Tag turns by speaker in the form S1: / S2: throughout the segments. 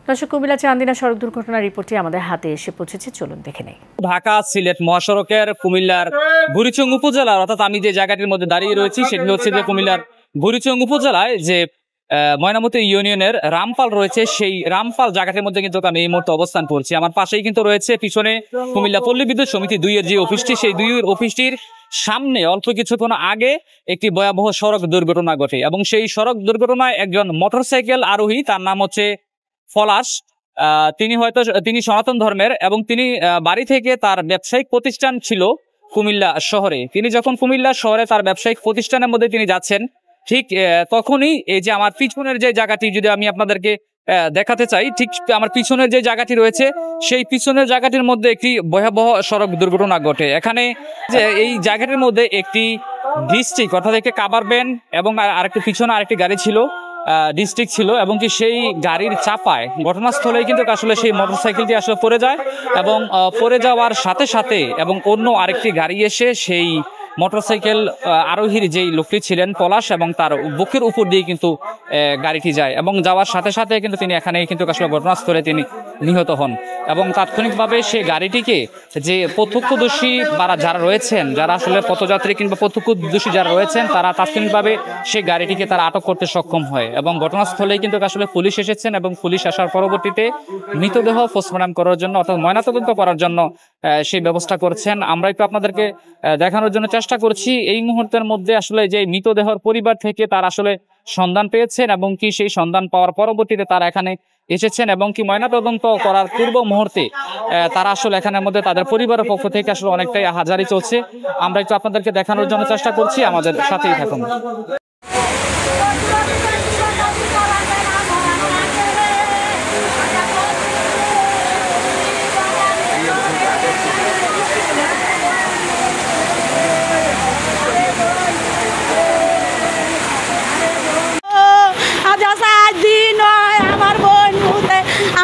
S1: দর্শক, কুমিল্লা চান্দিনা সড়ক দুর্ঘটনার রিপোর্টটি আমাদের হাতে এসে পৌঁছেছে, চলুন দেখে নেই।
S2: ঢাকা সিলেট মহাসড়কের কুমিল্লার বুড়িচং উপজেলার, অর্থাৎ আমি যে জায়গাটির মধ্যে দাঁড়িয়ে রয়েছি সেটি হচ্ছে যে কুমিল্লার বুড়িচং উপজেলায় যে ময়নামতি ইউনিয়নের রামপাল রয়েছে, সেই রামপাল জায়গাটির মধ্যে কিন্তু আমি এই মুহূর্তে অবস্থান করছি। আমার পাশেই কিন্তু রয়েছে পিছনে কুমিল্লা পল্লী বিদ্যুৎ সমিতি 2 এর যে অফিসটি, সেই 2 এর অফিসটির সামনে অল্প কিছুক্ষণ আগে একটি ভয়াবহ সড়ক দুর্ঘটনা ঘটে এবং সেই সড়ক দুর্ঘটনায় একজন মোটরসাইকেল আরোহী, তার নাম হচ্ছে পলাশ, তিনি সনাতন ধর্মের এবং তিনি বাড়ি থেকে তার ব্যবসায়িক প্রতিষ্ঠান ছিল কুমিল্লা শহরে। তিনি যখন কুমিল্লা শহরে তার ব্যবসায়িক প্রতিষ্ঠানের মধ্যে তিনি যাচ্ছেন, ঠিক তখনই এই যে আমার পিছনের যে জায়গাটি যদি আমি আপনাদেরকে দেখাতে চাই, ঠিক আমার পিছনের যে জায়গাটি রয়েছে সেই পিছনের জায়গাটির মধ্যে একটি ভয়াবহ সড়ক দুর্ঘটনা ঘটে। এখানে যে এই জায়গাটির মধ্যে একটি ডিস্ট্রিক্ট, অর্থাৎ একটি কাভার ভ্যান এবং আরেকটি পিছনে আরেকটি গাড়ি ছিল, ডিস্ট্রিক্ট ছিল, এবং কি সেই গাড়ির চাপায় ঘটনাস্থলেই কিন্তু আসলে সেই মোটরসাইকেলটি আসলে পড়ে যায় এবং পড়ে যাওয়ার সাথে সাথে এবং অন্য আরেকটি গাড়ি এসে সেই মোটরসাইকেল আরোহীর যেই লোকটি ছিলেন পলাশ এবং তার বুকের উপর দিয়ে কিন্তু গাড়িটি যায় এবং যাওয়ার সাথে সাথে কিন্তু তিনি এখানেই কিন্তু আসলে ঘটনাস্থলে তিনি নিহত হন এবং তাৎক্ষণিকভাবে সেই গাড়িটিকে যে প্রত্যক্ষদর্শী যারা রয়েছেন, যারা আসলে পথযাত্রী কিংবা প্রত্যক্ষদর্শী যারা রয়েছেন, তারা তাৎক্ষণিকভাবে সেই গাড়িটিকে তারা আটক করতে সক্ষম হয় এবং ঘটনাস্থলেই কিন্তু আসলে পুলিশ এসেছেন এবং পুলিশ আসার পরবর্তীতে মৃতদেহ পোস্টমর্টম করার জন্য, অর্থাৎ ময়নাতদন্ত করার জন্য সেই ব্যবস্থা করছেন। আমরা একটু আপনাদেরকে দেখানোর জন্য চেষ্টা করছি। এই মুহূর্তের মধ্যে আসলে যে মৃতদেহর পরিবার থেকে তারা আসলে সন্ধান পেয়েছেন এবং কি সেই সন্ধান পাওয়ার পরবর্তীতে তারা এখানে এসেছেন এবং কি ময়নাতদন্ত করার পূর্ব মুহূর্তে তারা আসলে এখানের মধ্যে তাদের পরিবারের পক্ষ থেকে আসলে অনেকটাই হাজারি চলছে। আমরা একটু আপনাদেরকে দেখানোর জন্য চেষ্টা করছি, আমাদের সাথেই থাকুন।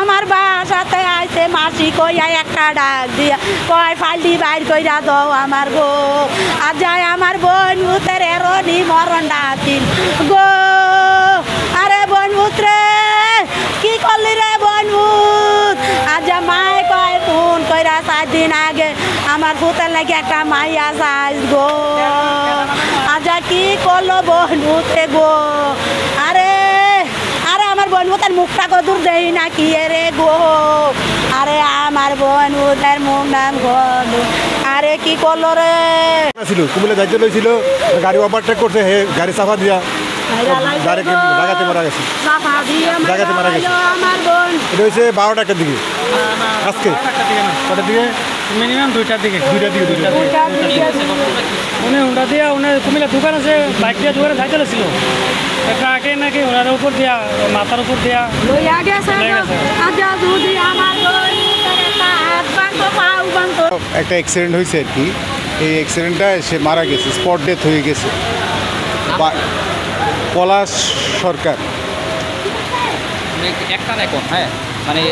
S3: আমার বাসাতে আইতে মাসি কইয়া একটা ডাক দিয়া কয় ফাল্টি বাইর কইরা দাও আমার গো, আর যায় আমার বোন ভূতের এরনি মরণ ডাকিল গো। আরে বোন ভূত রে, কি করলি রে বোন ভূত? আজ মায় কয় ফোন কইরা 4 দিন আগে আমার ভূতের লাগে একটা মাইয়া যাই গো। আজ কি করলো বোন ভূতে গো? আরে বোন ভূতের মুখটা কদূর দেই না কি রে গো? আরে আমার বোন ভূতের মুখ নাম গো। আরে কি করলো রে?
S4: কুমিল্লা যাইতে লইছিল, গাড়ি ওভারটেক করছে, হে গাড়ি চাপা দিয়া জায়গাতে মারা গেছে। জায়গাতে মারা গেছে। এটা হচ্ছে 12টার দিকে, আজকে কটার দিকে?
S5: মিনিমাম 2টার দিকে। উনি হুন্ডা দিয়া কুমিল্লা দোকান আছে, বাইক দিয়া দোকানে যাইতে ছিল, ট্রাকে নাকি ওনার উপর দিয়া মাথার উপর দিয়া
S4: একটা অ্যাক্সিডেন্ট হয়েছে আর কি। এই অ্যাক্সিডেন্টটা সে মারা গেছে, স্পট ডেথ হয়ে গেছে। পলাশ সরকার
S2: একটা এখন, হ্যাঁ, মানে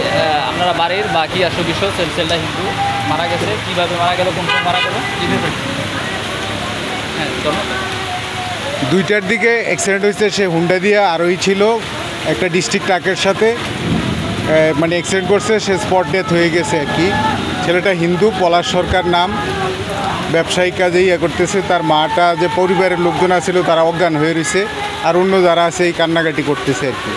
S2: আপনারা বাড়ির বাকি আসল বিষয়, ছেলেটা হিন্দু মারা গেছে, কিভাবে মারা গেল, কোন মারা গেল? হ্যাঁ,
S4: 2টার দিকে অ্যাক্সিডেন্ট হয়েছে। সে হুন্ডা দিয়ে আরোহী ছিল একটা ডিস্ট্রিক্ট ট্রাকের সাথে, মানে অ্যাক্সিডেন্ট করছে, সে স্পট ডেথ হয়ে গেছে আর কি। ছেলেটা হিন্দু, পলাশ সরকার নাম, ব্যবসায়িক কাজে করতেছে। তার মাটা যে পরিবারের লোকজন আছিল তারা অজ্ঞান হয়ে রয়েছে, আর অন্য যারা আছে এই কান্নাকাটি করতেছে আর কি।